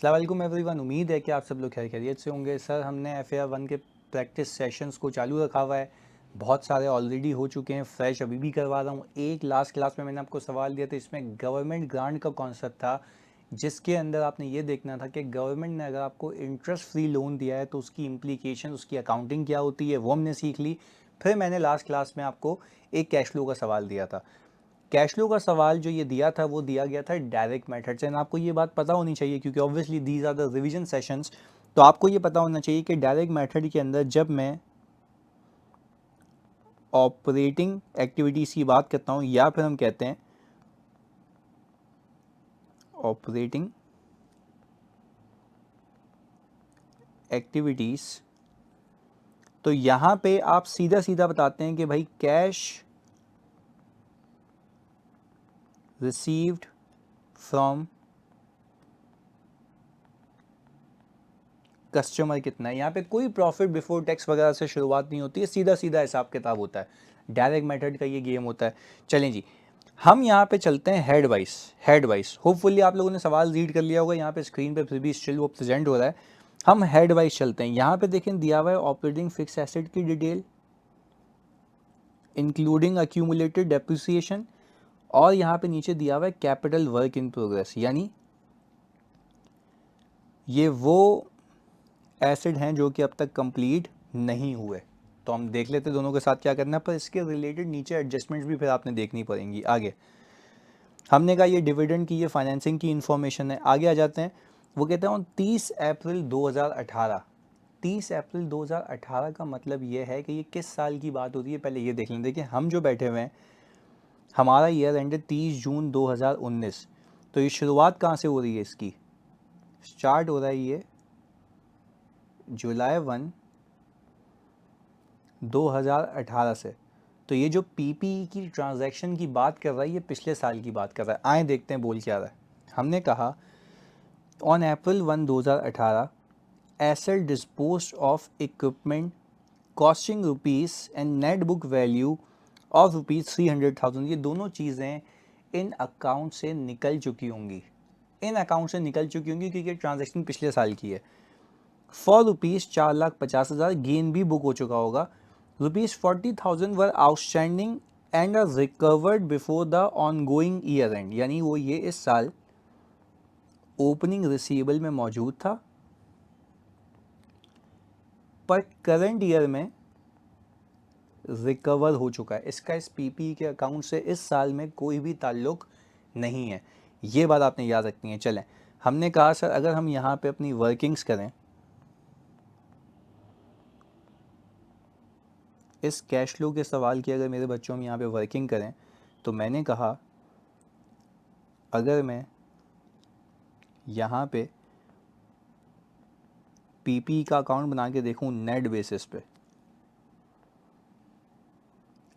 अस्सलाम वालेकुम एवरीवन। उम्मीद है कि आप सब लोग खैरियत से होंगे। सर हमने FAR 1 के प्रैक्टिस सेशंस को चालू रखा हुआ है। बहुत सारे ऑलरेडी हो चुके हैं, फ्रेश अभी भी करवा रहा हूँ। एक लास्ट क्लास में मैंने आपको सवाल दिया था, इसमें गवर्नमेंट ग्रांट का कॉन्सेप्ट था, जिसके अंदर आपने ये देखना था कि गवर्नमेंट ने अगर आपको इंटरेस्ट फ्री लोन दिया है तो उसकी इम्प्लीकेशन, उसकी अकाउंटिंग क्या होती है, वो हमने सीख ली। फिर मैंने लास्ट क्लास में आपको एक कैश फ्लो का सवाल दिया था। कैश फ्लो का सवाल जो ये दिया था वो दिया गया था डायरेक्ट मेथड से। आपको ये बात पता होनी चाहिए क्योंकि obviously these are the revision sessions. तो आपको ये पता होना चाहिए कि डायरेक्ट मेथड के अंदर जब मैं ऑपरेटिंग एक्टिविटीज़ की बात करता हूँ, या फिर हम कहते हैं ऑपरेटिंग एक्टिविटीज़, तो यहाँ पे आप सीधा सीधा बताते हैं कि भाई कैश रिसीव्ड फ्रॉम कस्टमर कितना है। यहाँ पे कोई प्रॉफिट बिफोर टैक्स वगैरह से शुरुआत नहीं होती है, सीधा सीधा हिसाब किताब होता है। डायरेक्ट मेथड का ये गेम होता है। चलें जी, हम यहाँ पे चलते हैं हेड वाइज। होपफुली आप लोगों ने सवाल रीड कर लिया होगा, यहाँ पे स्क्रीन पे फिर भी स्टिल वो प्रेजेंट हो रहा है। हम हेड वाइज चलते हैं। यहाँ पे देखें दिया हुआ है ऑपरेटिंग फिक्स एसेट की डिटेल इंक्लूडिंग अक्यूमुलेटेड डेप्रिसिएशन, और यहाँ पे नीचे दिया हुआ है कैपिटल वर्क इन प्रोग्रेस, यानी ये वो एसिड हैं जो कि अब तक कंप्लीट नहीं हुए। तो हम देख लेते दोनों के साथ क्या करना है, पर इसके रिलेटेड नीचे एडजस्टमेंट्स भी फिर आपने देखनी पड़ेंगी। आगे हमने कहा ये डिविडेंड की, ये फाइनेंसिंग की इन्फॉर्मेशन है। आगे आ जाते हैं। वो कहते हैं 30 अप्रैल 2018। 30 अप्रैल 2018 का मतलब ये है कि ये किस साल की बात होती है, पहले ये देख लें। देखिए हम जो बैठे हुए हैं, हमारा ईयर एंडेड 30 जून 2019। तो ये शुरुआत कहाँ से हो रही है इसकी? स्टार्ट हो रहा है ये जुलाई 1 2018 से। तो ये जो पीपीई की ट्रांजैक्शन की बात कर रहा है, ये पिछले साल की बात कर रहा है। आए देखते हैं बोल क्या रहा है। हमने कहा on April 1 2018 asset disposed of equipment costing rupees and net book value of rupees 300,000, ये दोनों चीज़ें इन अकाउंट से निकल चुकी होंगी। इन अकाउंट से निकल चुकी होंगी क्योंकि ट्रांजैक्शन पिछले साल की है। फॉर रुपीज़ 4,50,000 गेन भी बुक हो चुका होगा। Rupees 40,000 were outstanding and are recovered before the ongoing year end, यानी वो ये इस साल ओपनिंग रिसीवेबल में मौजूद था, पर करंट ईयर में रिकवर हो चुका है। इसका इस पीपी के अकाउंट से इस साल में कोई भी ताल्लुक नहीं है। ये बात आपने याद रखनी है। चलें, हमने कहा सर अगर हम यहाँ पे अपनी वर्किंग्स करें, इस कैश फ्लो के सवाल की अगर मेरे बच्चों में यहाँ पे वर्किंग करें, तो मैंने कहा अगर मैं यहाँ पे पीपी का अकाउंट बना के देखूँ नेट बेसिस पे,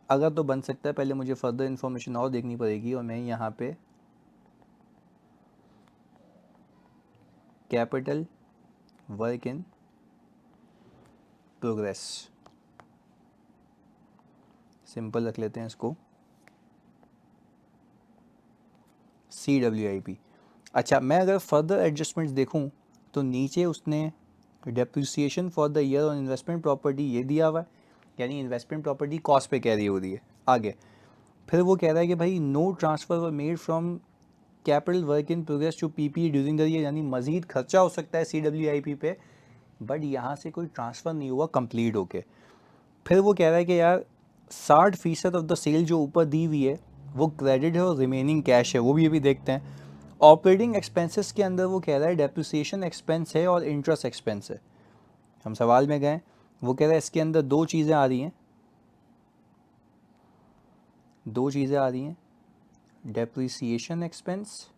अगर तो बन सकता है, पहले मुझे फर्दर इन्फॉर्मेशन और देखनी पड़ेगी। और मैं यहाँ पे capital work in progress simple रख लेते हैं इसको, CWIP। अच्छा, मैं अगर फर्दर एडजस्टमेंट्स देखूं तो नीचे उसने depreciation for the year on investment property ये दिया हुआ है, यानी इन्वेस्टमेंट प्रॉपर्टी कॉस्ट पे कैरी हो रही है। आगे फिर वो कह रहा है कि भाई no transfer were made from capital work in progress to PP during the year, यानी मजीद खर्चा हो सकता है CWIP पे, बट यहाँ से कोई ट्रांसफ़र नहीं हुआ कंप्लीट होके। फिर वो कह रहा है कि यार 60% ऑफ द सेल जो ऊपर दी हुई है वो क्रेडिट है और रिमेनिंग कैश है, वो भी अभी देखते हैं। ऑपरेटिंग एक्सपेंसेस के अंदर वो कह रहा है डेप्रिसिएशन एक्सपेंस है और इंटरेस्ट एक्सपेंस है। हम सवाल में गए, वो कह रहा है इसके अंदर दो चीज़ें आ रही हैं, डेप्रिसिएशन एक्सपेंस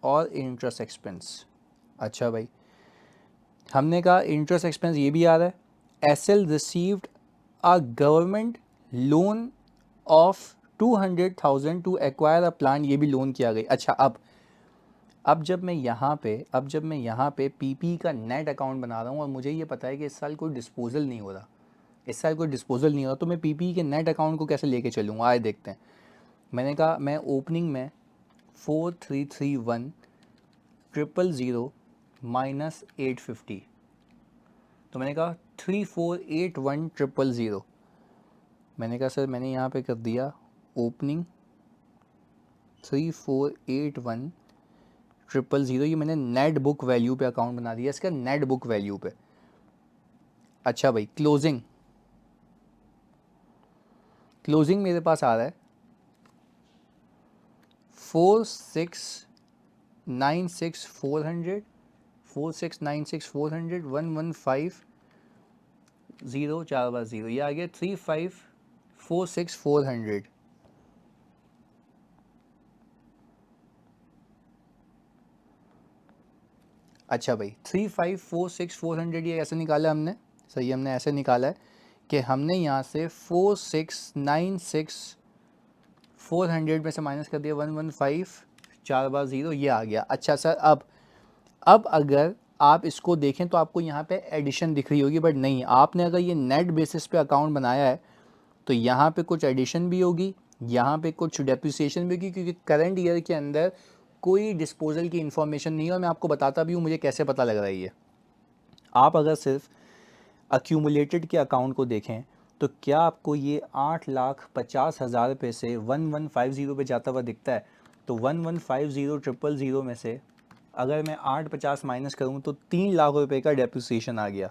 और इंटरेस्ट एक्सपेंस। अच्छा भाई, हमने कहा इंटरेस्ट एक्सपेंस ये भी आ रहा है। SL received a government loan of 200,000 to acquire a plant, ये भी लोन किया गई। अच्छा, अब जब मैं यहाँ पे पीपी का नेट अकाउंट बना रहा हूँ और मुझे ये पता है कि इस साल कोई डिस्पोजल नहीं हो रहा, तो मैं पीपी के नेट अकाउंट को कैसे लेके चलूँगा? आए देखते हैं। मैंने कहा मैं ओपनिंग में 4331 000 माइनस 850, तो मैंने कहा 3481,000। मैंने कहा सर मैंने यहाँ पे कर दिया ओपनिंग 3481,000, ये मैंने नेट बुक वैल्यू पे अकाउंट बना दिया, इसका नेट बुक वैल्यू पे। अच्छा भाई, क्लोजिंग मेरे पास आ रहा है 4696,400, 4696,400, 115,0,4 ये आ गया 3546,400। अच्छा भाई, 3546,400 ये ऐसे निकाला हमने, सही, हमने ऐसे निकाला है कि हमने यहाँ से 4696,400 में से माइनस कर दिया 115,4 ये आ गया। अच्छा सर, अब अगर आप इसको देखें तो आपको यहाँ पे एडिशन दिख रही होगी, बट नहीं, आपने अगर ये नेट बेसिस पे अकाउंट बनाया है तो यहाँ पे कुछ एडिशन भी होगी, यहाँ पे कुछ डेप्रिसिएशन भी होगी, क्योंकि करंट ईयर के अंदर कोई डिस्पोजल की इन्फॉर्मेशन नहीं है। और मैं आपको बताता भी हूँ मुझे कैसे पता लग रहा है ये। आप अगर सिर्फ अक्यूमुलेटेड के अकाउंट को देखें तो क्या आपको ये 8,50,000 रुपये से 1150 पे जाता हुआ दिखता है? तो 1150,000 में से अगर मैं 850 माइनस करूँ तो 3 लाख रुपए का डेप्रिसिएशन आ गया।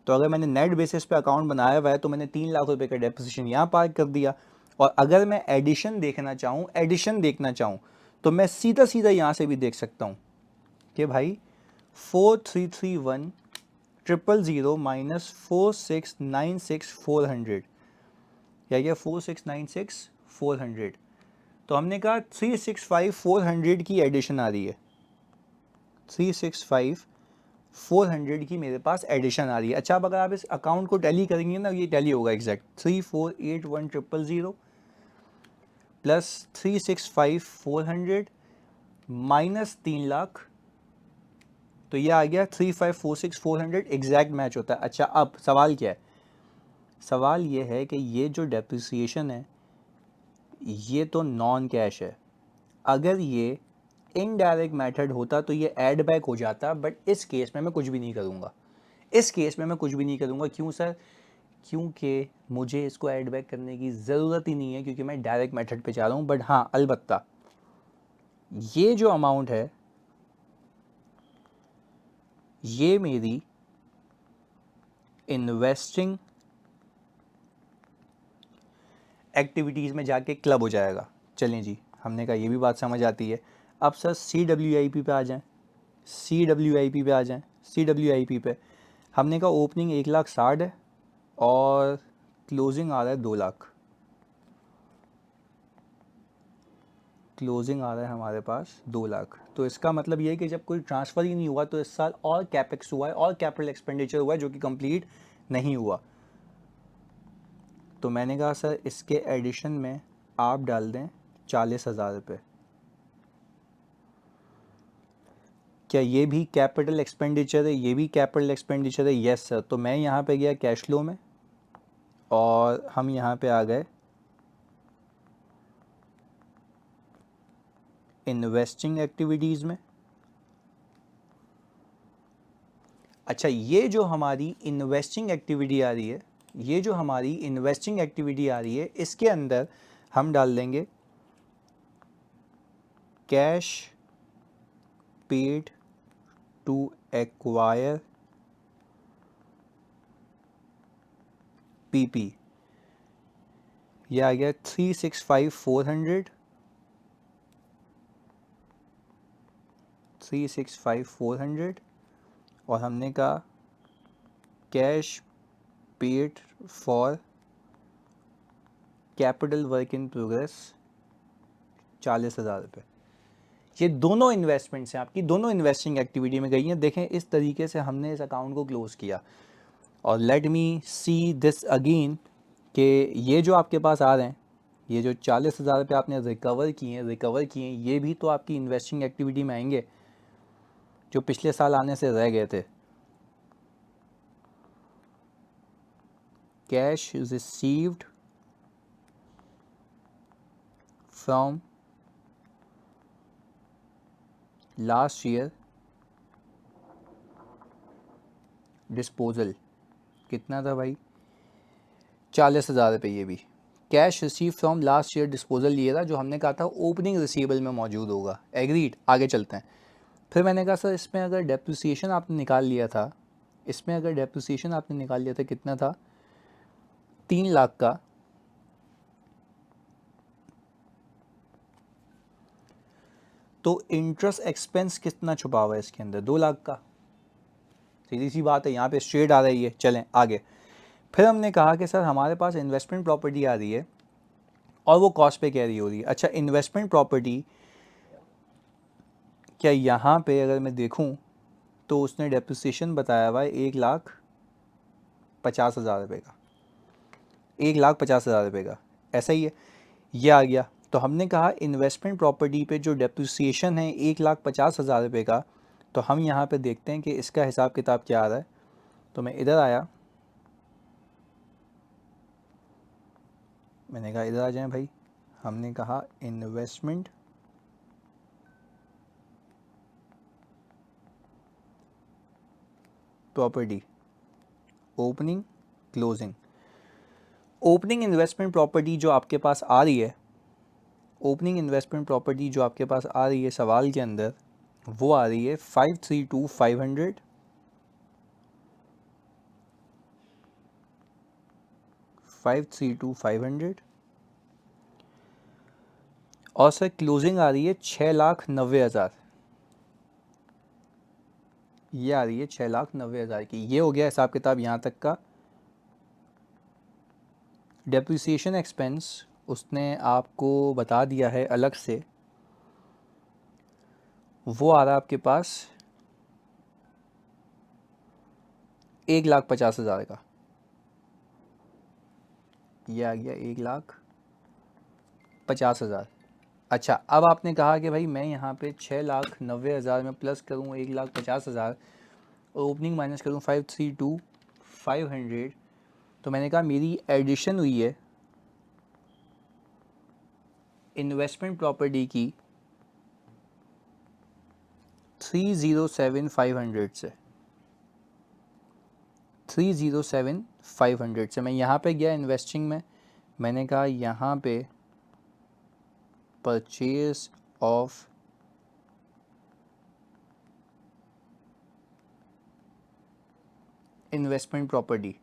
तो अगर मैंने नेट बेसिस पे अकाउंट बनाया हुआ है तो मैंने 3 लाख रुपए का डेप्रिसिएशन यहाँ पार्क कर दिया। और अगर मैं एडिशन देखना चाहूँ तो मैं सीधा सीधा यहाँ से भी देख सकता हूँ कि भाई 4331,000 माइनस 4696,400 या गया 4696,400। तो हमने कहा 365,400 की एडिशन आ रही है, 365,400 की मेरे पास एडिशन आ रही है। अच्छा, अब अगर आप इस अकाउंट को टैली करेंगे ना, ये टैली होगा एग्जैक्ट 3481,000 प्लस 365,400 माइनस 3 लाख, तो ये आ गया 3546,400, एग्जैक्ट मैच होता है। अच्छा, अब सवाल क्या है? सवाल ये है कि ये जो डेप्रिसिएशन है ये तो नॉन कैश है। अगर ये इनडायरेक्ट मेथड होता तो ये ऐड बैक हो जाता, बट इस केस में मैं कुछ भी नहीं करूँगा। क्यों सर? क्योंकि मुझे इसको ऐड बैक करने की ज़रूरत ही नहीं है, क्योंकि मैं डायरेक्ट मेथड पे जा रहा हूँ। बट हाँ, अलबत्ता ये जो अमाउंट है ये मेरी इन्वेस्टिंग एक्टिविटीज़ में जाके क्लब हो जाएगा। चलें जी, हमने कहा ये भी बात समझ आती है। अब सर CWIP पे आ जाएं, CWIP पे हमने कहा ओपनिंग 1,60,000 है और क्लोजिंग आ रहा है 2 लाख। क्लोजिंग आ रहा है हमारे पास 2 लाख। तो इसका मतलब ये है कि जब कोई ट्रांसफ़र ही नहीं हुआ तो इस साल और कैपेक्स हुआ है और कैपिटल एक्सपेंडिचर हुआ है जो कि कंप्लीट नहीं हुआ। तो मैंने कहा सर इसके एडिशन में आप डाल दें 40,000 रुपये। क्या ये भी कैपिटल एक्सपेंडिचर है? ये भी कैपिटल एक्सपेंडिचर है। Yes sir. तो मैं यहाँ पे गया कैश फ्लो में और हम यहाँ पे आ गए इन्वेस्टिंग एक्टिविटीज़ में। अच्छा, ये जो हमारी इन्वेस्टिंग एक्टिविटी आ रही है, इसके अंदर हम डाल देंगे cash paid to acquire PP। ये आ गया 365,400, 365,400 और हमने कहा cash paid for capital work in progress 40,000 रुपये। ये दोनों इन्वेस्टमेंट्स हैं आपकी, दोनों इन्वेस्टिंग एक्टिविटी में गई हैं। देखें इस तरीके से हमने इस अकाउंट को क्लोज़ किया। और let me see this again कि ये जो आपके पास आ रहे हैं, ये जो 40,000 रुपये आपने रिकवर किए हैं, ये भी तो आपकी इन्वेस्टिंग एक्टिविटी में आएंगे जो पिछले साल आने से रह गए थे। Cash received from last year disposal कितना था भाई, 40,000 रुपये। ये भी cash receive from last year disposal ये था जो हमने कहा था ओपनिंग रिसीवेबल में मौजूद होगा। एग्रीड, आगे चलते हैं। फिर मैंने कहा सर इसमें अगर डेप्रिसिएशन आपने निकाल लिया था, इसमें अगर डेप्रिसिएशन आपने निकाल लिया था कितना था, 3 लाख का, तो इंटरेस्ट एक्सपेंस कितना छुपा हुआ है इसके अंदर, 2 लाख का। सीधी सी बात है, यहाँ पे स्ट्रेट आ रही है। चलें आगे। फिर हमने कहा कि सर हमारे पास इन्वेस्टमेंट प्रॉपर्टी आ रही है और वो कॉस्ट पे कैरी हो रही है। अच्छा, इन्वेस्टमेंट प्रॉपर्टी क्या यहाँ पे अगर मैं देखूँ तो उसने डेप्रिसिएशन बताया हुआ है 1,50,000 रुपये का, 1,50,000 रुपये का, ऐसा ही है। ये आ गया। तो हमने कहा इन्वेस्टमेंट प्रॉपर्टी पे जो डेप्रिसिएशन है 1,50,000 रुपये का, तो हम यहाँ पे देखते हैं कि इसका हिसाब किताब क्या आ रहा है। तो मैं इधर आया, मैंने कहा इधर आ जाएं भाई। हमने कहा investment property opening closing. Opening investment property जो आपके पास आ रही है, ओपनिंग इन्वेस्टमेंट प्रॉपर्टी जो आपके पास आ रही है सवाल के अंदर, वो आ रही है 532,500, 532,500, और सर क्लोजिंग आ रही है 6,90,000। ये आ रही है 6,90,000 की। ये हो गया हिसाब किताब यहाँ तक का। डेप्रिसिएशन एक्सपेंस उसने आपको बता दिया है अलग से, वो आ रहा है आपके पास 1,50,000 का। ये आ गया 1,50,000। अच्छा, अब आपने कहा कि भाई मैं यहाँ पे 6,90,000 में प्लस करूँ 1,50,000 और ओपनिंग माइनस करूँ 532,500, तो मैंने कहा मेरी एडिशन हुई है इन्वेस्टमेंट प्रॉपर्टी की 307,500 से, 307,500 से। मैं यहाँ पे गया इन्वेस्टिंग में, मैंने कहा यहाँ पे परचेज ऑफ इन्वेस्टमेंट प्रॉपर्टी,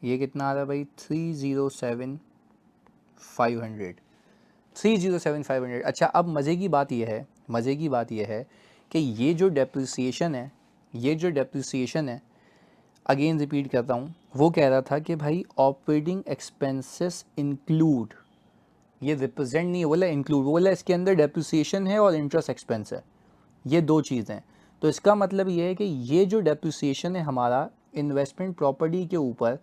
ये कितना आ रहा है भाई, 307,500, 307,500। अच्छा, अब मज़े की बात यह है, मज़े की बात यह है कि ये जो डेप्रिसिएशन है, ये जो डेप्रिसिएशन है, अगेन रिपीट करता हूँ, वो कह रहा था कि भाई ऑपरेटिंग एक्सपेंसेस इंक्लूड, ये रिप्रेजेंट नहीं है, बोला इंक्लूड, बोला इसके अंदर डेप्रिसिएशन है और इंटरेस्ट एक्सपेंस है, ये दो चीज़ें। तो इसका मतलब ये है कि ये जो डेप्रिसिएशन है हमारा इन्वेस्टमेंट प्रॉपर्टी के ऊपर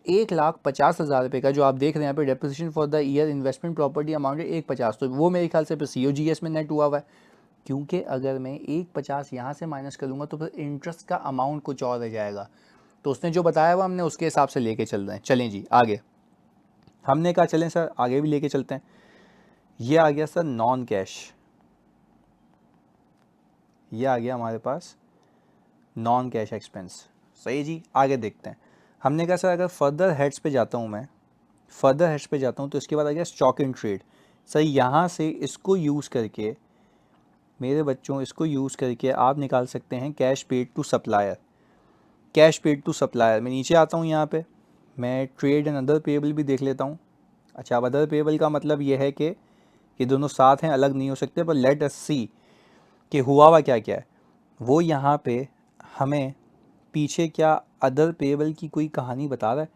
1,50,000 रुपये का, जो आप देख रहे हैं यहाँ पे depreciation for the year investment property amount है 1,50, तो वो मेरे ख्याल से COGS में नेट हुआ है, क्योंकि अगर मैं 1,50 यहाँ से माइनस करूँगा तो फिर इंटरेस्ट का अमाउंट कुछ और रह जाएगा। तो उसने जो बताया हुआ हमने उसके हिसाब से लेके चल रहे हैं। चलें जी आगे। हमने कहा चलें सर आगे भी लेके चलते हैं। ये आ गया सर नॉन कैश, ये आ गया हमारे पास नॉन कैश एक्सपेंस। सही जी, आगे देखते हैं। हमने कहा सर अगर फर्दर हेड्स पे जाता हूँ मैं, फर्दर हेड्स पे जाता हूँ तो इसके बाद आ गया स्टॉक इन ट्रेड। सर यहाँ से इसको यूज़ करके मेरे बच्चों, इसको यूज़ करके आप निकाल सकते हैं cash paid to supplier, cash paid to supplier. मैं नीचे आता हूँ, यहाँ पे मैं ट्रेड एंड अदर पेबल भी देख लेता हूँ। अच्छा, अब अदर पेबल का मतलब ये है कि ये दोनों साथ हैं, अलग नहीं हो सकते, पर लेट अस सी कि हुआ क्या क्या है। वो यहाँ पे हमें पीछे क्या अदर पेबल की कोई कहानी बता रहा है।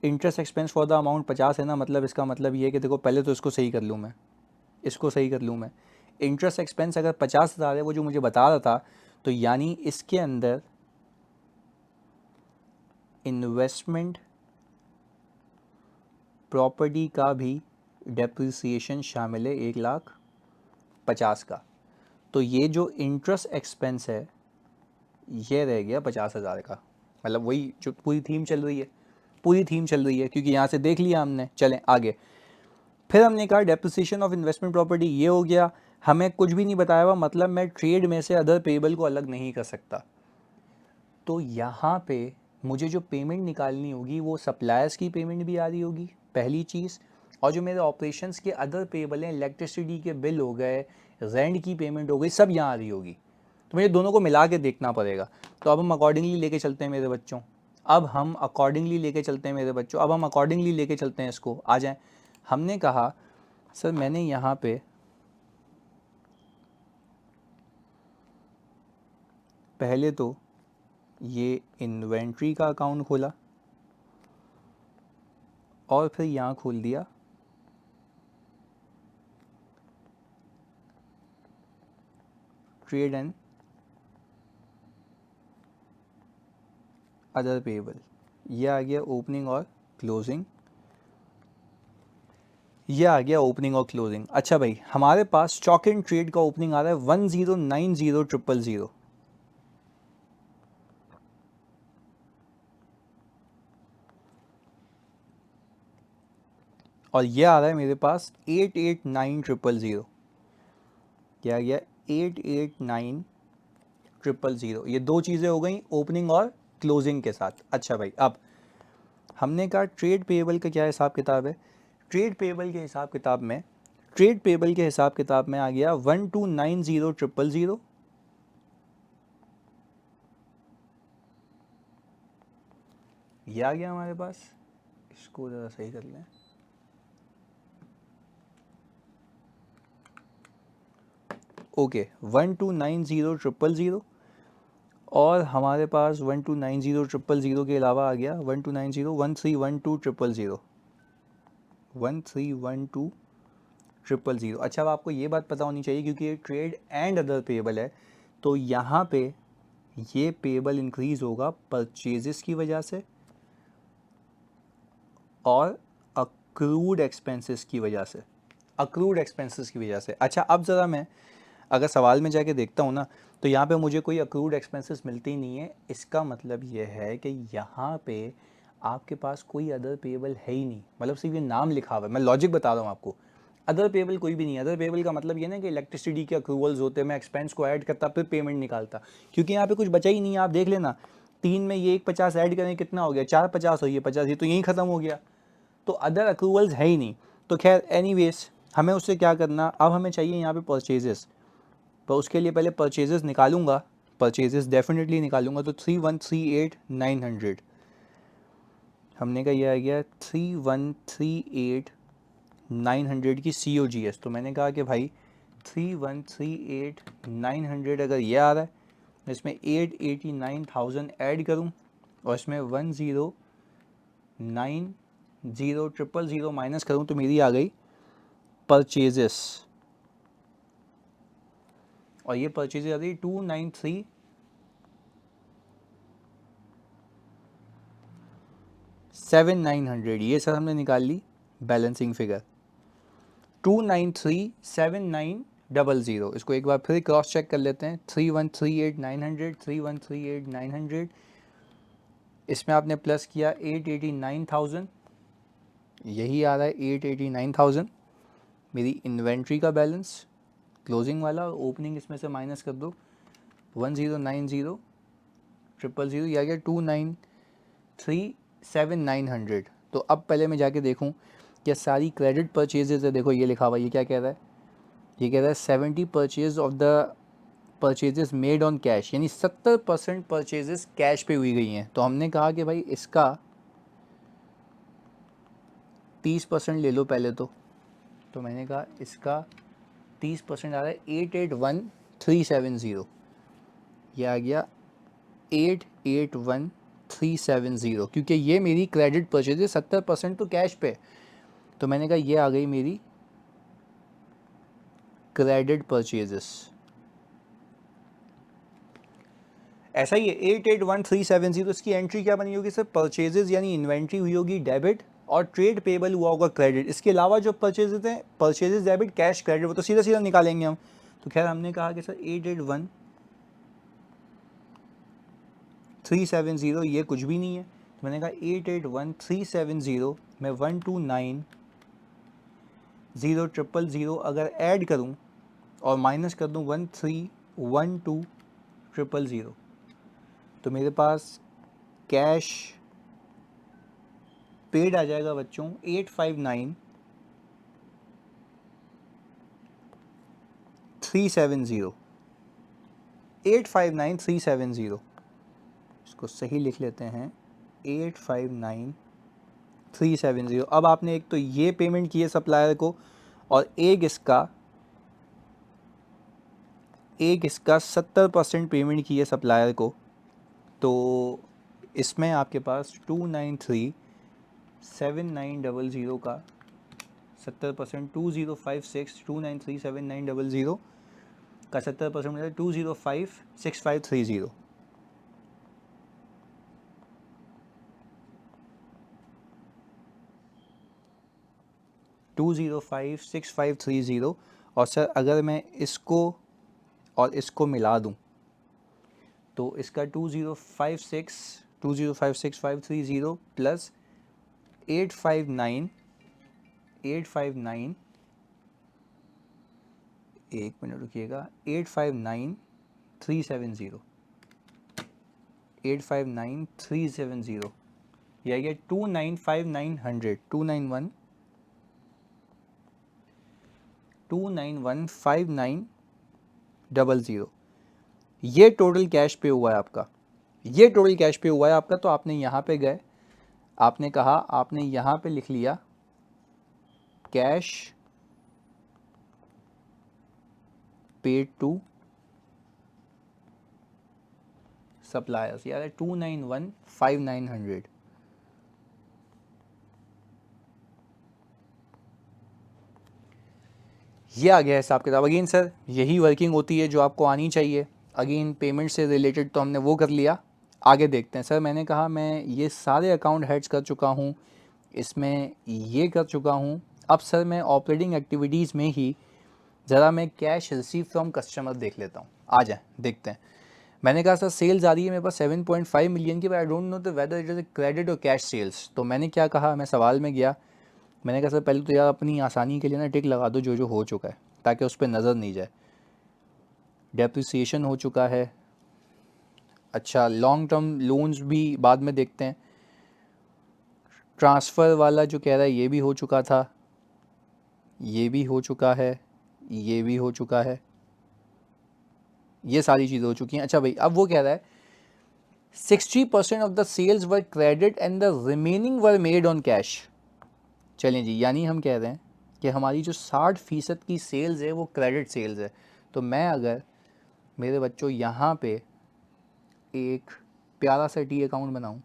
Interest expense for the amount 50 है ना, मतलब इसका मतलब ये है कि देखो पहले तो इसको सही कर लूँ मैं, इसको सही कर लूँ मैं। इंटरेस्ट एक्सपेंस अगर 50,000 है, वो जो मुझे बता रहा था, तो यानी इसके अंदर इन्वेस्टमेंट प्रॉपर्टी का भी डेप्रिसिएशन शामिल है 1,50,000 का। तो ये जो इंटरेस्ट एक्सपेंस है ये रह गया 50,000 का। मतलब वही जो पूरी थीम चल रही है, पूरी थीम चल रही है, क्योंकि यहाँ से देख लिया हमने। चलें आगे। फिर हमने कहा डेप्रिसिएशन ऑफ इन्वेस्टमेंट प्रॉपर्टी ये हो गया। हमें कुछ भी नहीं बताया हुआ, मतलब मैं ट्रेड में से अदर पेबल को अलग नहीं कर सकता। तो यहाँ पे मुझे जो पेमेंट निकालनी होगी वो सप्लायर्स की पेमेंट भी आ रही होगी, पहली चीज़, और जो मेरे ऑपरेशंस के अदर पेबल हैं, इलेक्ट्रिसिटी के बिल हो गए, रेंट की पेमेंट हो गई, सब यहाँ आ रही होगी। तो मुझे दोनों को मिला के देखना पड़ेगा। तो अब हम अकॉर्डिंगली लेके चलते हैं मेरे बच्चों, अब हम अकॉर्डिंगली लेके चलते हैं मेरे बच्चों, अब हम अकॉर्डिंगली लेके चलते हैं इसको। आ जाएं। हमने कहा सर मैंने यहाँ पे पहले तो ये इन्वेंट्री का अकाउंट खोला और फिर यहाँ खोल दिया ट्रेड एंड अदर पेबल। ये आ गया ओपनिंग और क्लोजिंग, ये आ गया ओपनिंग और क्लोजिंग। अच्छा भाई, हमारे पास स्टॉक एंड ट्रेड का ओपनिंग आ रहा है 1090,000, और ये आ रहा है मेरे पास 889,000। क्या आ गया 889,000। ये दो चीज़ें हो गई ओपनिंग और क्लोजिंग के साथ। अच्छा भाई, अब हमने कहा ट्रेड पेबल का क्या हिसाब किताब है। ट्रेड पेबल के हिसाब किताब में, ट्रेड पेबल के हिसाब किताब में आ गया 129,000,000। ये आ गया हमारे पास, इसको ज़रा सही कर लें। ओके, 129,000,000, और हमारे पास 129,000,000 के अलावा आ गया 129,013,12,000, 131,2,000। अच्छा, अब आपको ये बात पता होनी चाहिए क्योंकि ये ट्रेड एंड अदर पेबल है, तो यहाँ पे ये पेबल इंक्रीज होगा परचेजेस की वजह से और अक्रूड एक्सपेंसेस की वजह से, अक्रूड एक्सपेंसेस की वजह से। अच्छा, अब ज़रा मैं अगर सवाल में जाके देखता हूँ ना, तो यहाँ पे मुझे कोई अक्रूड एक्सपेंसेस मिलते ही नहीं है। इसका मतलब ये है कि यहाँ पे आपके पास कोई अदर पेबल है ही नहीं, मतलब सिर्फ ये नाम लिखा हुआ है। मैं लॉजिक बता रहा हूँ आपको, अदर पेबल कोई भी नहीं है। अदर पेबल का मतलब ये ना कि इलेक्ट्रिसिटी के अक्रूवल्स होते, मैं एक्सपेंस को ऐड करता फिर पेमेंट निकालता, क्योंकि यहाँ पे कुछ बचा ही नहीं है। आप देख लेना, 3 में ये 150 ऐड करें कितना हो गया, 450 और ये 50, ये तो यहीं ख़त्म हो गया। तो अदर अक्रूवल्स है ही नहीं। तो खैर एनीवेज, हमें उससे क्या करना, अब हमें चाहिए यहाँ पे परचेजेस। तो उसके लिए पहले परचेजेस निकालूंगा, परचेजेस डेफिनेटली निकालूंगा। तो 3138,900, हमने कहा यह आ गया 3138,900 की COGS। तो मैंने कहा कि भाई 3138,900 अगर ये आ रहा है, इसमें 889,000 ऐड करूं और इसमें 109,000 माइनस करूं, तो मेरी आ गई परचेजेस, और ये परचेजेस आ गई 293,7,900। ये सर हमने निकाल ली बैलेंसिंग फिगर 293,7,900। इसको एक बार फिर क्रॉस चेक कर लेते हैं, 3138,900, 3138,900, इसमें आपने प्लस किया 889,000, यही आ रहा है 889,000 मेरी इन्वेंट्री का बैलेंस क्लोजिंग वाला, और ओपनिंग इसमें से माइनस कर दो 109,000,000, ये आ गया 293,7,900। तो अब पहले मैं जाके देखूं क्या सारी क्रेडिट परचेजेज है। देखो ये लिखा हुआ, ये क्या कह रहा है, ये कह रहा है 70 purchase of the purchases made on cash, यानी 70% परचेजेस कैश पे हुई गई हैं। तो हमने कहा कि भाई इसका 30% ले लो पहले तो मैंने कहा इसका 30% आ रहा है 881,370, ये आ गया 881,370, क्योंकि ये मेरी क्रेडिट परचेज है, 70% तो कैश पे। तो मैंने कहा ये आ गई मेरी क्रेडिट परचेजेस। ऐसा ही है 881,370, इसकी एंट्री क्या बनी होगी सर, परचेजेस यानी इन्वेंट्री हुई होगी डेबिट, और ट्रेड पेबल हुआ होगा क्रेडिट। इसके अलावा जो परचेजेस हैं, परचेजेस डेबिट कैश क्रेडिट, वो तो सीधा सीधा निकालेंगे हम। तो खैर हमने कहा कि सर 881,370 ये कुछ भी नहीं है। तो मैंने कहा 881,370 में 129,000 अगर ऐड करूं और माइनस कर दूँ 1312,000, तो मेरे पास कैश पेड आ जाएगा बच्चों 859,370, 859,370, इसको सही लिख लेते हैं 859,370। अब आपने एक तो ये पेमेंट की है सप्लायर को, और एक इसका 70% पेमेंट की है सप्लायर को, तो इसमें आपके पास 293,7900 का 70%, 2056,293,7900 का 70% मिला 205,6530। 205,6530। और सर अगर मैं इसको और इसको मिला दूं तो इसका 2056530 प्लस 859, एक मिनट रुकिएगा, 859,370, 859,370, या ये 295,900, 291,5900, ये टोटल कैश पे हुआ है आपका, ये टोटल कैश पे हुआ है आपका। तो आपने यहाँ पे गए, आपने कहा, आपने यहाँ पे लिख लिया कैश पेड टू सप्लायर्स, यार 291,5900। ये आ गया हिसाब किताब। अगेन सर यही वर्किंग होती है जो आपको आनी चाहिए। अगेन पेमेंट से रिलेटेड तो हमने वो कर लिया, आगे देखते हैं। सर मैंने कहा मैं ये सारे अकाउंट हेड्स कर चुका हूँ, इसमें ये कर चुका हूँ। अब सर मैं ऑपरेटिंग एक्टिविटीज़ में ही ज़रा मैं कैश रिसीव फ्रॉम कस्टमर देख लेता हूँ, आ जाए देखते हैं। मैंने कहा सर सेल्स आ रही है मेरे पास 7.5 मिलियन की, but I don't know the whether it is a credit और कैश सेल्स। तो मैंने क्या कहा, मैं सवाल में गया, मैंने कहा सर पहले तो यार अपनी आसानी के लिए ना टिक लगा दो जो जो हो चुका है, ताकि उस पर नज़र नहीं जाए। डेप्रिसिएशन हो चुका है, अच्छा लॉन्ग टर्म लोन्स भी बाद में देखते हैं। ट्रांसफ़र वाला जो कह रहा है ये भी हो चुका था, ये भी हो चुका है, ये भी हो चुका है, ये सारी चीज़ें हो चुकी हैं। अच्छा भाई अब वो कह रहा है 60% of the sales were credit and the remaining were made on cash. चलें जी, यानी हम कह रहे हैं कि हमारी जो 60% की सेल्स है वो क्रेडिट सेल्स है। तो मैं अगर मेरे बच्चों यहाँ पे एक प्यारा सा टी अकाउंट बनाऊँ,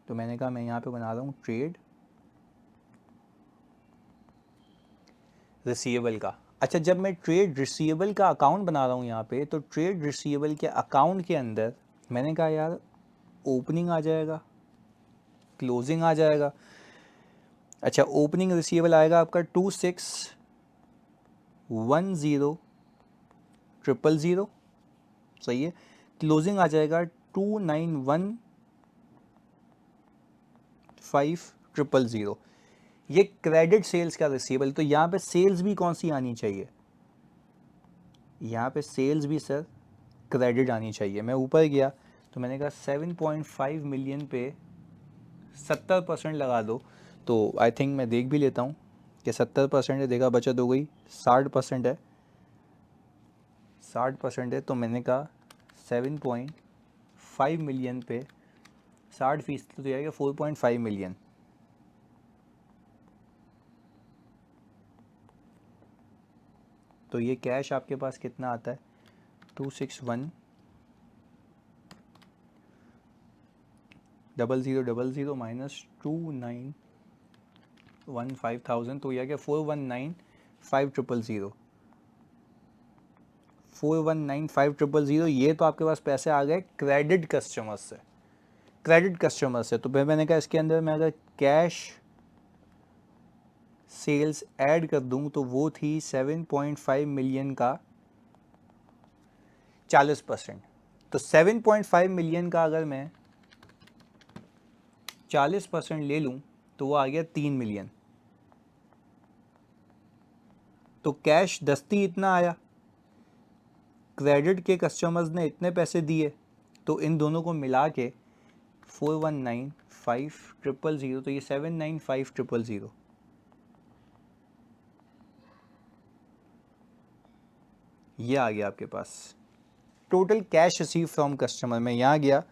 तो मैंने कहा मैं यहाँ पे बना रहा हूँ ट्रेड रिसीवेबल का। अच्छा जब मैं ट्रेड रिसीवेबल का अकाउंट बना रहा हूँ यहाँ पे, तो ट्रेड रिसीवेबल के अकाउंट के अंदर मैंने कहा यार ओपनिंग आ जाएगा, क्लोजिंग आ जाएगा। अच्छा ओपनिंग रिसीवेबल आएगा आपका 2610,000, सही है। क्लोजिंग आ जाएगा 291,500। ये क्रेडिट सेल्स का रिसीवेबल। तो यहाँ पे सेल्स भी कौन सी आनी चाहिए, यहाँ पे सेल्स भी सर क्रेडिट आनी चाहिए। मैं ऊपर गया तो मैंने कहा 7.5 मिलियन पे 70% लगा दो। तो आई थिंक मैं देख भी लेता हूँ कि 70% है, देखा बचत हो गई, 60% है, 60% है। तो मैंने कहा 7.5 मिलियन पे 60% तो जाएगा 4.5 मिलियन। तो ये कैश आपके पास कितना आता है, 261,000 माइनस 291,500, तो यह क्या 419,500, 419,500। ये तो आपके पास पैसे आ गए क्रेडिट कस्टमर से, क्रेडिट कस्टमर से। तो फिर मैंने कहा इसके अंदर मैं अगर कैश सेल्स ऐड कर दूं तो वो थी 7.5 मिलियन का 40%। तो 7.5 मिलियन का अगर मैं 40% ले लूं तो वो आ गया 3 मिलियन। तो कैश दस्ती इतना आया, क्रेडिट के कस्टमर्स ने इतने पैसे दिए, तो इन दोनों को मिला के 419,500, तो ये 795,000 ये आ गया आपके पास total cash receive from customer. मैं यहाँ गया,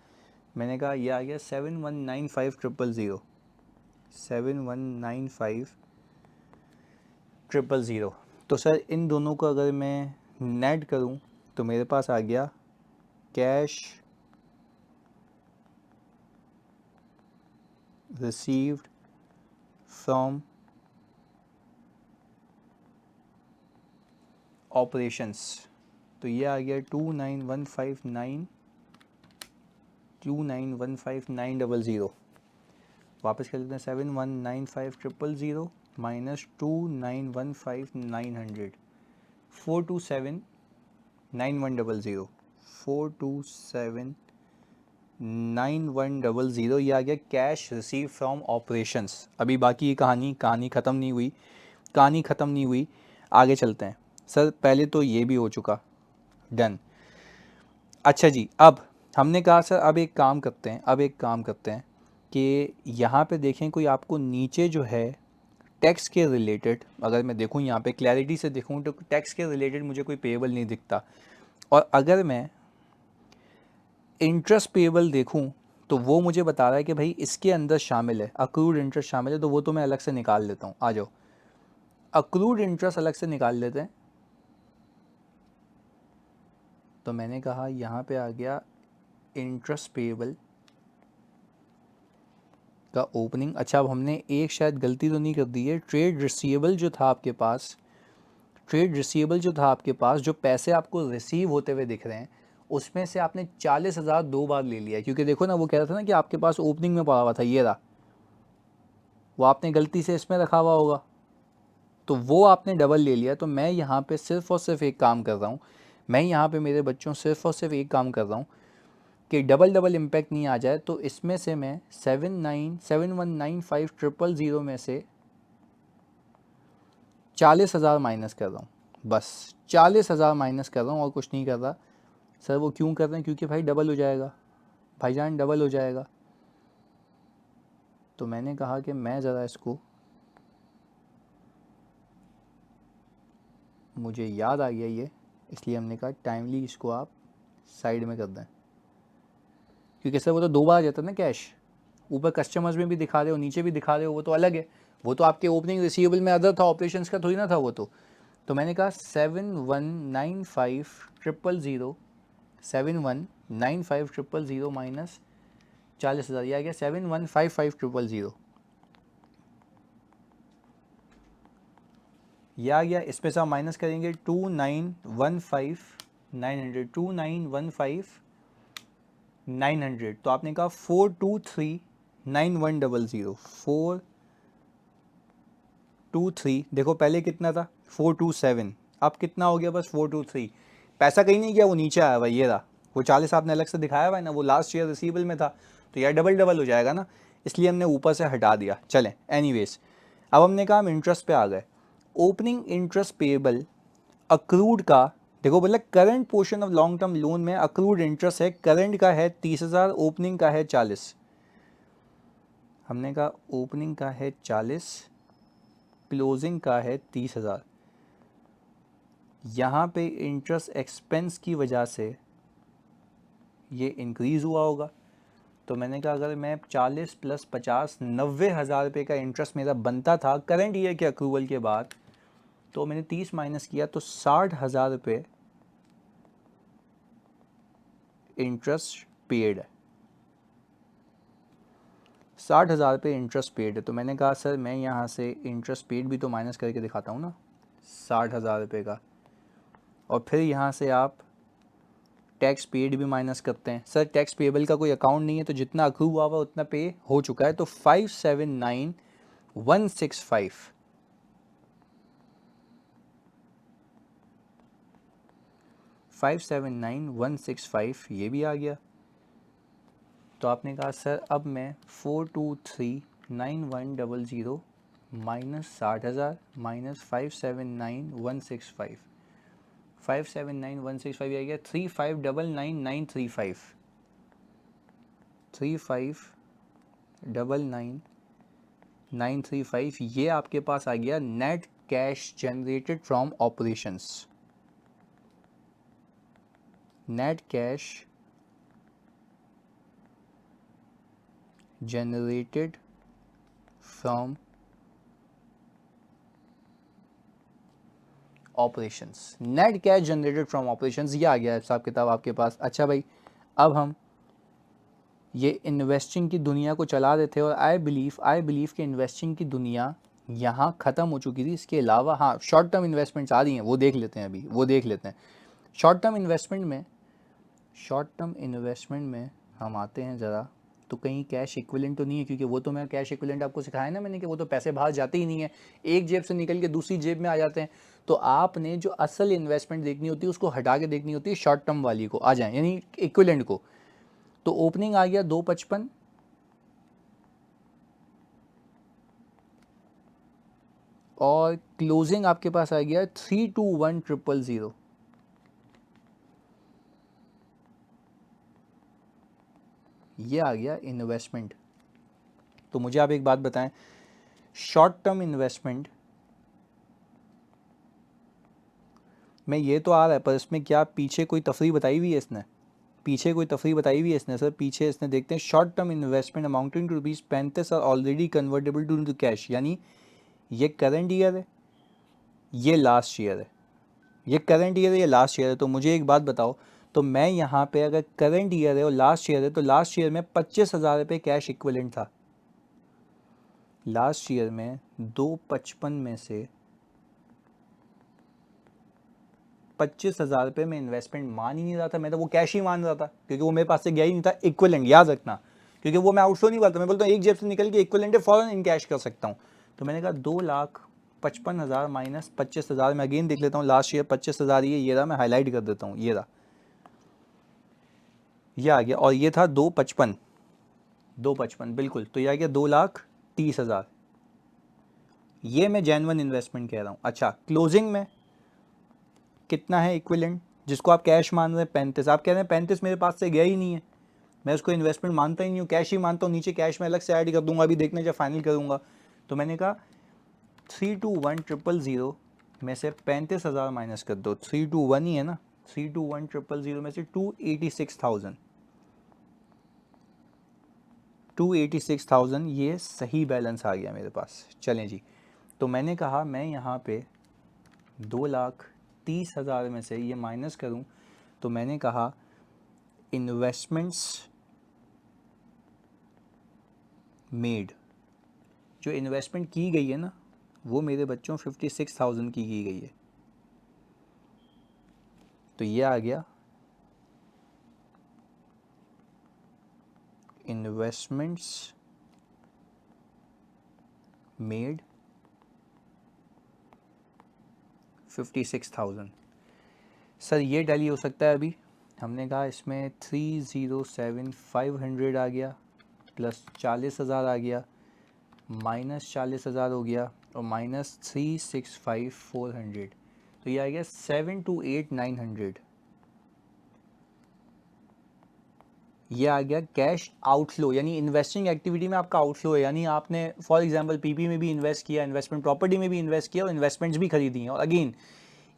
मैंने कहा ये आ गया 719,500, 719,500। तो सर इन दोनों को अगर मैं नेट करूं तो मेरे पास आ गया कैश रिसीव्ड फ्रॉम ऑपरेशंस, तो ये आ गया 29159 वापस कर लेते हैं 719,500 माइनस 2915900 4279100 4279100 ये आ गया कैश रिसीव फ्रॉम ऑपरेशंस। अभी बाकी ये कहानी ख़त्म नहीं हुई, आगे चलते हैं। सर पहले तो ये भी हो चुका, डन। अच्छा जी, अब हमने कहा सर अब एक काम करते हैं कि यहाँ पे देखें कोई आपको नीचे जो है टैक्स के रिलेटेड, अगर मैं देखूँ यहाँ पे क्लैरिटी से देखूँ तो टैक्स के रिलेटेड मुझे कोई पेएबल नहीं दिखता, और अगर मैं इंटरेस्ट पेएबल देखूँ तो वो मुझे बता रहा है कि भाई इसके अंदर शामिल है, अक्रूड इंटरेस्ट शामिल है, तो वो तो मैं अलग से निकाल लेता हूँ। आ जाओ, अक्रूड इंटरेस्ट अलग से निकाल लेते हैं। तो मैंने कहा यहाँ पे आ गया इंटरेस्ट पेएबल का ओपनिंग। अच्छा, अब हमने एक शायद गलती तो नहीं कर दी है, ट्रेड रिसीवेबल जो था आपके पास, जो पैसे आपको रिसीव होते हुए दिख रहे हैं, उसमें से आपने 40,000 दो बार ले लिया, क्योंकि देखो ना वो कह रहा था ना कि आपके पास ओपनिंग में पड़ा हुआ था, ये रहा, वो आपने गलती से इसमें रखा हुआ होगा, तो वो आपने डबल ले लिया। तो मैं यहाँ पे सिर्फ और सिर्फ एक काम कर रहा हूँ, मेरे बच्चों सिर्फ और सिर्फ एक काम कर रहा हूँ कि डबल इम्पैक्ट नहीं आ जाए। तो इसमें से मैं 719,719,500 में से 40,000 माइनस कर रहा हूँ, बस 40,000 माइनस कर रहा हूँ और कुछ नहीं कर रहा। सर वो क्यों कर रहे हैं? क्योंकि भाई डबल हो जाएगा, भाईजान डबल हो जाएगा। तो मैंने कहा कि मैं ज़रा इसको, मुझे याद आ गया ये, इसलिए हमने कहा टाइमली इसको आप साइड में कर दें, क्योंकि सर वो तो दो बार आ जाता है ना कैश, ऊपर कस्टमर्स में भी दिखा रहे हो, नीचे भी दिखा रहे हो, वो तो अलग है, वो तो आपके ओपनिंग रिसीवेबल में अदर था, ऑपरेशंस का थोड़ी ना था वो तो मैंने कहा 719,500 719,500 माइनस 40,000, ये आ गया 715,500, ये आ गया। इसमें से हम माइनस करेंगे 2915900, तो आपने कहा 4239100, 423, देखो पहले कितना था 427, अब कितना हो गया बस 423, पैसा कहीं नहीं गया, वो नीचे आया हुआ, ये रहा, वो 40 आपने अलग से दिखाया हुआ है ना, वो लास्ट ईयर रिसीवेबल में था, तो यार डबल हो जाएगा ना, इसलिए हमने ऊपर से हटा दिया। चलें, एनीवेज, अब हमने कहा हम इंटरेस्ट पे आ गए। ओपनिंग इंटरेस्ट पेएबल अक्रूड का, देखो बोला current portion of long term loan में अक्रूड इंटरेस्ट है, करंट का है 30,000, ओपनिंग का है 40, हमने कहा ओपनिंग का है 40, क्लोजिंग का है 30,000। यहाँ पे इंटरेस्ट एक्सपेंस की वजह से ये इंक्रीज़ हुआ होगा, तो मैंने कहा अगर मैं 40 + 50 90,000 रुपये का इंटरेस्ट मेरा बनता था करंट ईयर के अक्रूवल के बाद, तो मैंने 30 माइनस किया तो 60,000 रुपये इंटरेस्ट पेड है, 60,000 रुपये इंटरेस्ट पेड है। तो मैंने कहा सर मैं यहाँ से इंटरेस्ट पेड भी तो माइनस करके दिखाता हूँ ना 60,000 रुपये का, और फिर यहाँ से आप टैक्स पेड भी माइनस करते हैं। सर टैक्स पेबल का कोई अकाउंट नहीं है, तो जितना अक्रू हुआ हुआ उतना पे हो चुका है, तो 579,165, 579,165 ये भी आ गया। तो आपने कहा सर अब मैं 4239100 -60,000 -579,165, 579,165 आ गया 3599,935, 3599,935 ये आपके पास आ गया net cash generated from operations. Net cash generated from operations, net cash generated from operations ये आ गया हिसाब किताब आपके पास। अच्छा भाई, अब हम ये इन्वेस्टिंग की दुनिया को चला रहे थे और आई बिलीव कि इन्वेस्टिंग की दुनिया यहाँ ख़त्म हो चुकी थी। इसके अलावा हाँ, शॉर्ट टर्म इन्वेस्टमेंट्स आ रही हैं, वो देख लेते हैं अभी, वो देख लेते हैं। शॉर्ट टर्म इन्वेस्टमेंट में हम आते हैं ज़रा, तो कहीं कैश इक्विवेलेंट तो नहीं है, क्योंकि वो तो मैं कैश इक्विवेलेंट आपको सिखाया ना मैंने कि वो तो पैसे बाहर जाते ही नहीं है, एक जेब से निकल के दूसरी जेब में आ जाते हैं। तो आपने जो असल इन्वेस्टमेंट देखनी होती है उसको हटा के देखनी होती है शॉर्ट टर्म वाली को, आ जाए यानी इक्विवेलेंट को। तो ओपनिंग आ गया 255 और क्लोजिंग आपके पास आ गया 321,000। ये आ गया इन्वेस्टमेंट। तो मुझे आप एक बात बताएं, शॉर्ट टर्म इन्वेस्टमेंट में ये तो आ रहा है, पर इसमें क्या पीछे कोई तफरीह बताई हुई है इसने? पीछे कोई तफरीह बताई हुई है इसने सर? पीछे इसने देखते हैं, short term investment amounting to ₹35 are already convertible to into cash, यानी ये करंट ईयर है, ये लास्ट ईयर है, ये करंट ईयर है, ये लास्ट ईयर है। तो मुझे एक बात बताओ, तो मैं यहाँ पे अगर करंट ईयर है और लास्ट ईयर है, तो लास्ट ईयर में 25,000 रुपये कैश इक्विवेलेंट था। लास्ट ईयर में 255 में से 25,000 रुपये में इन्वेस्टमेंट मान ही नहीं रहा था, मैं तो वो कैश ही मान रहा था, क्योंकि वो मेरे पास से गया ही नहीं था इक्विवेलेंट, याद रखना, क्योंकि वो मैं आउटफ्लो नहीं बोलता, मैं बोलता हूँ एक जेब से निकल के इक्विवेलेंट है, फॉरन इन कैश कर सकता हूँ। तो मैंने कहा 2,55,000 माइनस 25,000, मैं अगेन देख लेता हूँ, लास्ट ईयर 25,000 ये रहा, मैं हाईलाइट कर देता हूँ, ये रहा, ये आ गया, और ये था 255 बिल्कुल, तो ये आ गया 2,30,000। ये मैं जेन्युइन इन्वेस्टमेंट कह रहा हूँ। अच्छा, क्लोजिंग में कितना है इक्विवेलेंट, जिसको आप कैश मान रहे हैं 35, आप कह रहे हैं 35 मेरे पास से गया ही नहीं है, मैं उसको इन्वेस्टमेंट मानता ही नहीं हूँ, कैश ही मानता हूँ, नीचे कैश में अलग से ऐड कर दूंगा, अभी देखने जब फाइनल करूँगा। तो मैंने कहा 321,000 में से 35,000 माइनस कर दो, 321 ही है ना, 321,000 में से 286,000 ये सही बैलेंस आ गया मेरे पास। चलें जी, तो मैंने कहा मैं यहाँ पे 2,30,000 में से ये माइनस करूँ, तो मैंने कहा इन्वेस्टमेंट्स मेड, जो इन्वेस्टमेंट की गई है ना, वो मेरे बच्चों 56,000 की गई है। तो ये आ गया इन्वेस्टमेंट्स मेड 56,000। सर ये टैली हो सकता है अभी? हमने कहा इसमें 307,500 आ गया, प्लस 40,000 आ गया, माइनस 40,000 हो गया, और माइनस 365,400, तो ये आ गया 728,900। ये आ गया कैश आउटफ्लो, यानी इन्वेस्टिंग एक्टिविटी में आपका आउटफ्लो है, यानी आपने फॉर एग्जांपल पीपी में भी इन्वेस्ट किया, इन्वेस्टमेंट प्रॉपर्टी में भी इन्वेस्ट किया, और इन्वेस्टमेंट्स भी खरीदी हैं। और अगेन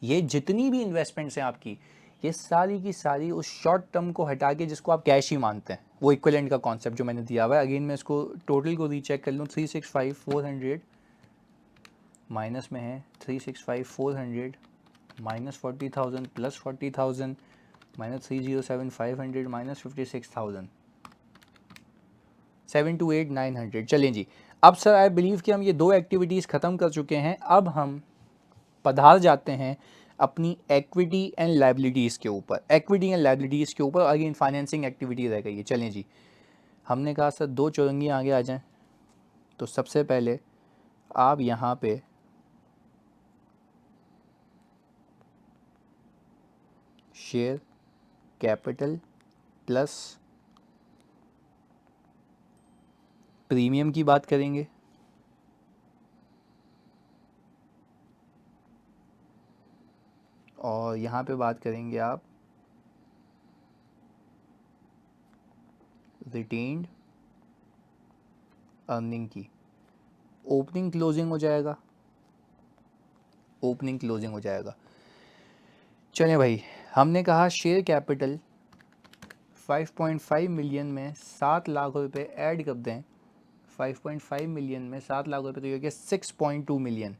ये जितनी भी इन्वेस्टमेंट्स हैं आपकी, ये सारी की सारी उस शॉर्ट टर्म को हटा के जिसको आप कैश ही मानते हैं, वो इक्विवेलेंट का कॉन्सेप्ट जो मैंने दिया हुआ है। अगेन मैं इसको टोटल को रीचेक कर लूँ, 365,400 माइनस में है 365,400 माइनस 40,000 प्लस 40,000 माइनस 307,500 माइनस 56,000, 728,900। चलें जी, अब सर आई बिलीव कि हम ये दो एक्टिविटीज़ ख़त्म कर चुके हैं। अब हम पधार जाते हैं अपनी इक्विटी एंड लायबिलिटीज़ के ऊपर, इक्विटी एंड लायबिलिटीज़ के ऊपर। अगेन फाइनेंसिंग एक्टिविटी रह गई है। चलें जी, हमने कहा सर दो चौरंगी आगे आ जाएं, तो सबसे पहले आप यहाँ पे शेयर कैपिटल प्लस प्रीमियम की बात करेंगे। और यहाँ पे बात करेंगे आप रिटेन्ड अर्निंग की। ओपनिंग क्लोजिंग हो जाएगा, ओपनिंग क्लोजिंग हो जाएगा। चलिए भाई, हमने कहा शेयर कैपिटल 5.5 मिलियन में 7 लाख रुपए ऐड कर दें। 5.5 मिलियन में 7 लाख रुपए तो ये हो गया 6.2 मिलियन।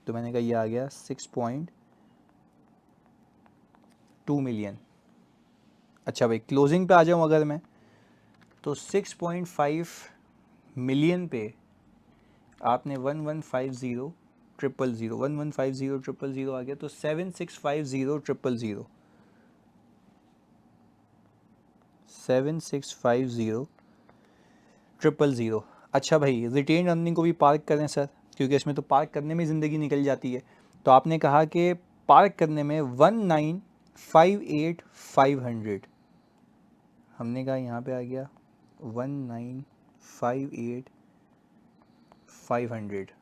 तो मैंने कहा ये आ गया 6.2 मिलियन। अच्छा भाई, क्लोजिंग पे आ जाऊँ अगर मैं, तो 6.5 मिलियन पे आपने 1150 ट्रिपल ज़ीरो 1150 ट्रिपल ज़ीरो आ गया, तो 7650 ट्रिपल ज़ीरो 7650 ट्रिपल ज़ीरो। अच्छा भाई, रिटेन अर्निंग को भी पार्क करें सर, क्योंकि इसमें तो पार्क करने में ज़िंदगी निकल जाती है। तो आपने कहा कि पार्क करने में 1958,500, हमने कहा यहाँ पे आ गया 1958,500।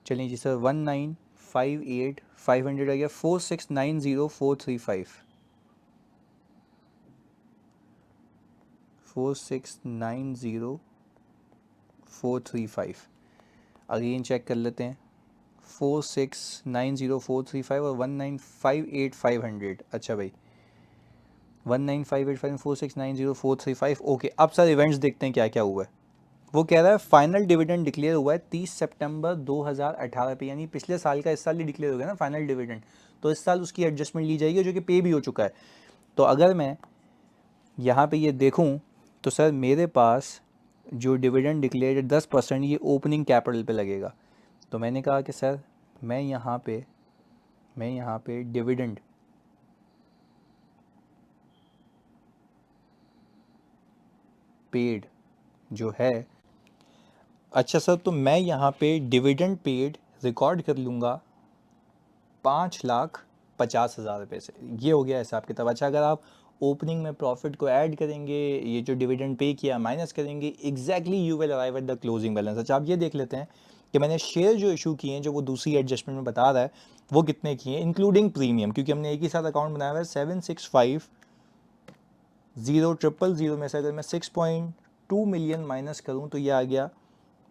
चलिए जी सर, 1958,500 आ गया 4690435 4690435। अगेन चेक कर लेते हैं, 4690435 और 1958,500। अच्छा भाई, 1958,500 4690435। ओके, अब सर इवेंट्स देखते हैं क्या क्या हुआ है। वो कह रहा है फाइनल डिविडेंड डिक्लेयर हुआ है 30 सितंबर 2018 पे, यानी पिछले साल का इस साल ही डिक्लेयर हो गया ना फाइनल डिविडेंड, तो इस साल उसकी एडजस्टमेंट ली जाएगी जो कि पे भी हो चुका है। तो अगर मैं यहाँ पे ये देखूँ तो सर मेरे पास जो डिविडेंड डिक्लेयर 10% ये ओपनिंग कैपिटल पे लगेगा। तो मैंने कहा कि सर मैं यहाँ पे डिविडेंड पेड जो है, अच्छा सर, तो मैं यहाँ पे डिविडेंड पेड रिकॉर्ड कर लूँगा 5,50,000 रुपये से। ये हो गया हिसाब किताब। अच्छा, अगर आप ओपनिंग में प्रॉफिट को ऐड करेंगे, ये जो डिविडेंड पे किया माइनस करेंगे, exactly you will arrive at the closing balance. अच्छा, आप ये देख लेते हैं कि मैंने शेयर जो इशू किए हैं, जो वो दूसरी एडजस्टमेंट में बता रहा है, वो कितने किए हैं इंक्लूडिंग प्रीमियम, क्योंकि हमने एक ही साथ अकाउंट बनाया हुआ है। 765,000 में से अगर मैं 6.2 मिलियन माइनस करूँ तो ये आ गया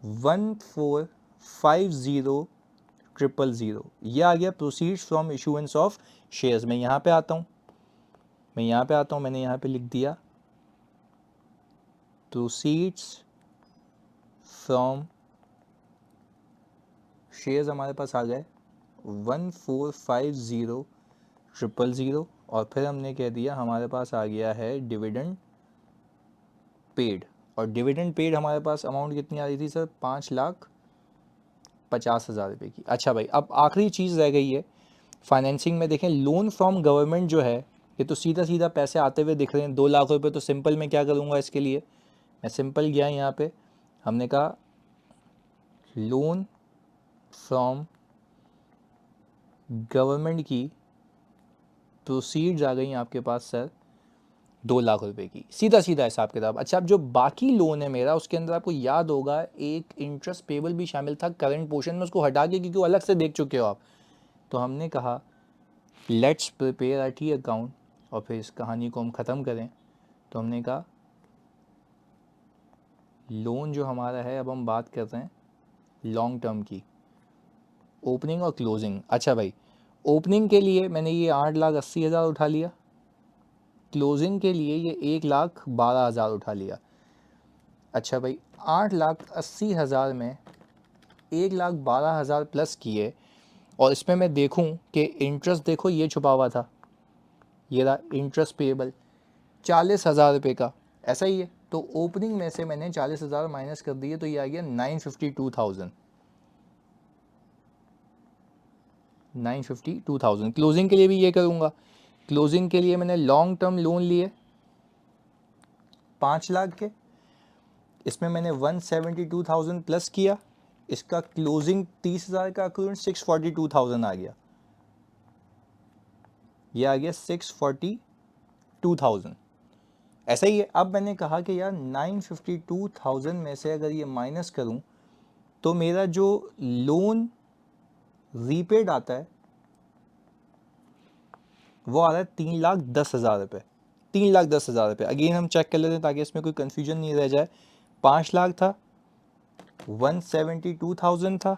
1450,000 ये आ गया proceeds from issuance of shares. मैं यहाँ पे आता हूँ, मैंने यहाँ पे लिख दिया प्रोसीड्स फ्रॉम शेयर्स, हमारे पास आ गए 1450,000 और फिर हमने कह दिया हमारे पास आ गया है डिविडेंड पेड। और डिविडेंड पेड हमारे पास अमाउंट कितनी आ रही थी सर? 5,50,000 रुपये की। अच्छा भाई, अब आखिरी चीज़ रह गई है फाइनेंसिंग में। देखें, लोन फ्रॉम गवर्नमेंट जो है, ये तो सीधा सीधा पैसे आते हुए दिख रहे हैं 2 लाख रुपए। तो सिंपल मैं क्या करूँगा इसके लिए, मैं सिंपल गया यहाँ पे, हमने कहा लोन फ्रॉम गवर्नमेंट की प्रोसीड्स आ गई आपके पास सर 2 लाख रुपए की, सीधा सीधा हिसाब किताब। अच्छा, अब जो बाकी लोन है मेरा, उसके अंदर आपको याद होगा एक इंटरेस्ट पेबल भी शामिल था करंट पोर्शन में, उसको हटा के, क्योंकि वो अलग से देख चुके हो आप। तो हमने कहा let's prepare a T account, और फिर इस कहानी को हम ख़त्म करें। तो हमने कहा लोन जो हमारा है, अब हम बात कर रहे हैं लॉन्ग टर्म की, ओपनिंग और क्लोजिंग। अच्छा भाई, ओपनिंग के लिए मैंने ये 8,80,000 उठा लिया, क्लोजिंग के लिए ये 1,12,000 उठा लिया। अच्छा भाई, 8,80,000 में 1,12,000 प्लस किए, और इसमें मैं देखूं कि इंटरेस्ट, देखो ये छुपा हुआ था, ये रहा इंटरेस्ट पेएबल 40,000 रुपये का, ऐसा ही है। तो ओपनिंग में से मैंने 40,000 माइनस कर दिए, तो ये आ गया 952,000। 952,000 क्लोजिंग के लिए भी ये करूँगा। क्लोजिंग के लिए मैंने लॉन्ग टर्म लोन लिए 5 लाख के, इसमें मैंने 172,000 प्लस किया, इसका क्लोजिंग 30,000 का अकाउंट 642,000 आ गया, ये आ गया 642,000। ऐसा ही है। अब मैंने कहा कि यार 952,000 में से अगर ये माइनस करूं तो मेरा जो लोन रीपेड आता है वो आ रहा है 3,10,000 रुपये। 3,10,000 रुपये। अगेन हम चेक कर लेते हैं ताकि इसमें कोई कन्फ्यूजन नहीं रह जाए। 5 लाख था, 172,000 था,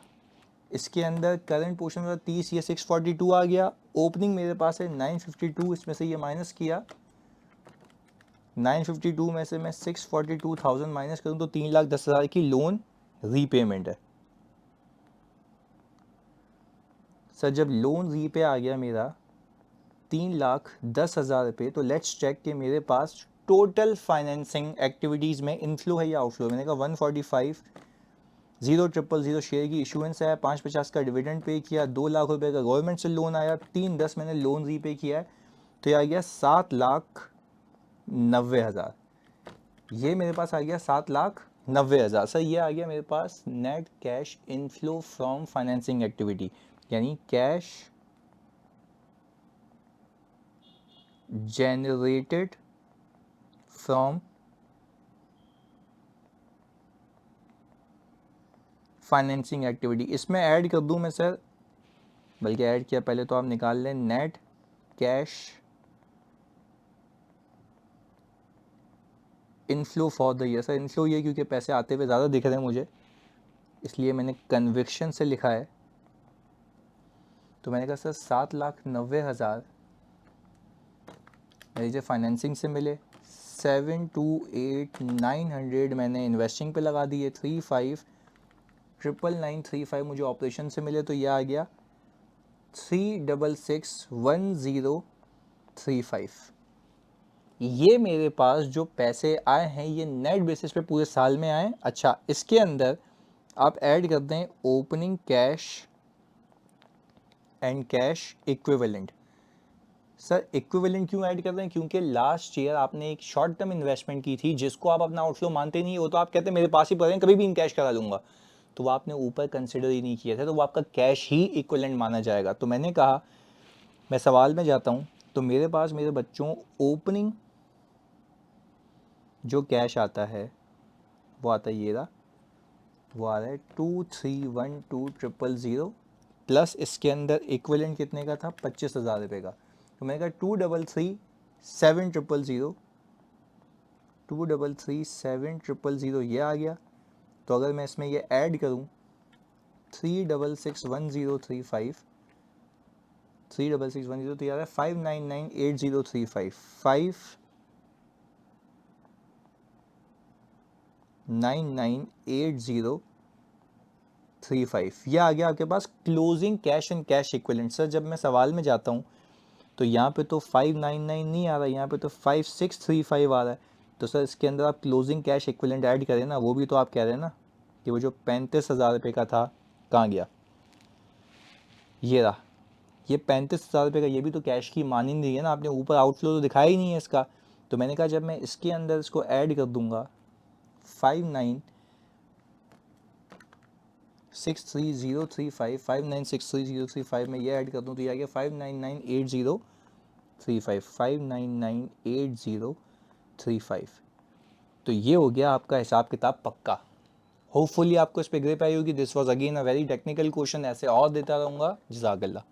इसके अंदर करंट पोर्शन में 30, ये 642 आ गया। ओपनिंग मेरे पास है 952, इसमें से ये माइनस किया, 952 में से मैं 642,000 माइनस करूँ तो 3,10,000 की लोन रीपेमेंट है। सर जब लोन रीपे आ गया मेरा 3,10,000 रुपये, तो लेट्स चेक कि मेरे पास टोटल फाइनेंसिंग एक्टिविटीज़ में इनफ्लो है या आउटफ्लो। मैंने कहा 145,000 शेयर की इशुएंस है, 550 का डिविडेंड पे किया, 2 लाख रुपए का गवर्नमेंट से लोन आया, 310 मैंने लोन रीपे किया है, तो ये आ गया 7,90,000। ये मेरे पास आ गया 7,90,000। सर ये आ गया मेरे पास net cash inflow from financing activity, यानी cash generated from financing activity. इसमें ऐड कर दूं मैं सर, बल्कि ऐड किया पहले तो आप निकाल लें, net cash inflow for the year. Sir inflow ये क्योंकि पैसे आते हुए ज़्यादा दिख रहे हैं मुझे, इसलिए मैंने कन्विक्शन से लिखा है। तो मैंने कहा सर 7,90,000 मुझे फाइनेंसिंग से मिले, 728,900 मैंने इन्वेस्टिंग पे लगा दिए, 35,999,35 मुझे ऑपरेशन से मिले, तो यह आ गया 366,1035। ये मेरे पास जो पैसे आए हैं ये नेट बेसिस पे पूरे साल में आए। अच्छा, इसके अंदर आप ऐड कर दें opening cash and cash equivalent. Sir equivalent क्यों ऐड कर रहे हैं? क्योंकि लास्ट ईयर आपने एक शॉर्ट टर्म इन्वेस्टमेंट की थी जिसको आप अपना आउटफ्लो मानते नहीं हो, तो आप कहते हैं मेरे पास ही पड़े हैं, कभी भी इन कैश करा लूँगा, तो वो आपने ऊपर कंसिडर ही नहीं किया था, तो वो आपका कैश ही इक्विवेलेंट माना जाएगा। तो मैंने कहा मैं सवाल में जाता हूँ, तो मेरे पास मेरे बच्चों ओपनिंग जो कैश आता है वो आता है, ये रहा, वो आ रहा है 231,200 प्लस इसके अंदर इक्विवेलेंट कितने का था, 25,000 रुपये का। तो मैंने कहा 233,700, 233,700 ये आ गया। तो अगर मैं इसमें ये ऐड करूं 366,1035, 366,10, तो यार 599,8035, 599,8035 ये आ गया आपके पास closing cash and cash equivalent. Sir जब मैं सवाल में जाता हूँ तो यहाँ पे तो 599 नहीं आ रहा, यहाँ पे तो 5635 आ रहा है। तो सर इसके अंदर आप क्लोजिंग कैश इक्विवेलेंट ऐड करें ना, वो भी तो आप कह रहे हैं ना कि वो जो 35,000 रुपये का था कहाँ गया, ये रहा, ये 35,000 रुपये का, ये भी तो कैश की मानी नहीं है ना, आपने ऊपर आउटफ्लो तो दिखाया ही नहीं है इसका। तो मैंने कहा जब मैं इसके अंदर इसको ऐड कर दूंगा 5963035, 5963035 में ये ऐड कर दूँ तो ये आ गया 599,8035, 599,8035। तो ये हो गया आपका हिसाब किताब पक्का। होपफुली आपको इस पे ग्रिप आई होगी। This was again a very technical question, ऐसे और देता रहूँगा। जज़ाकल्लाह।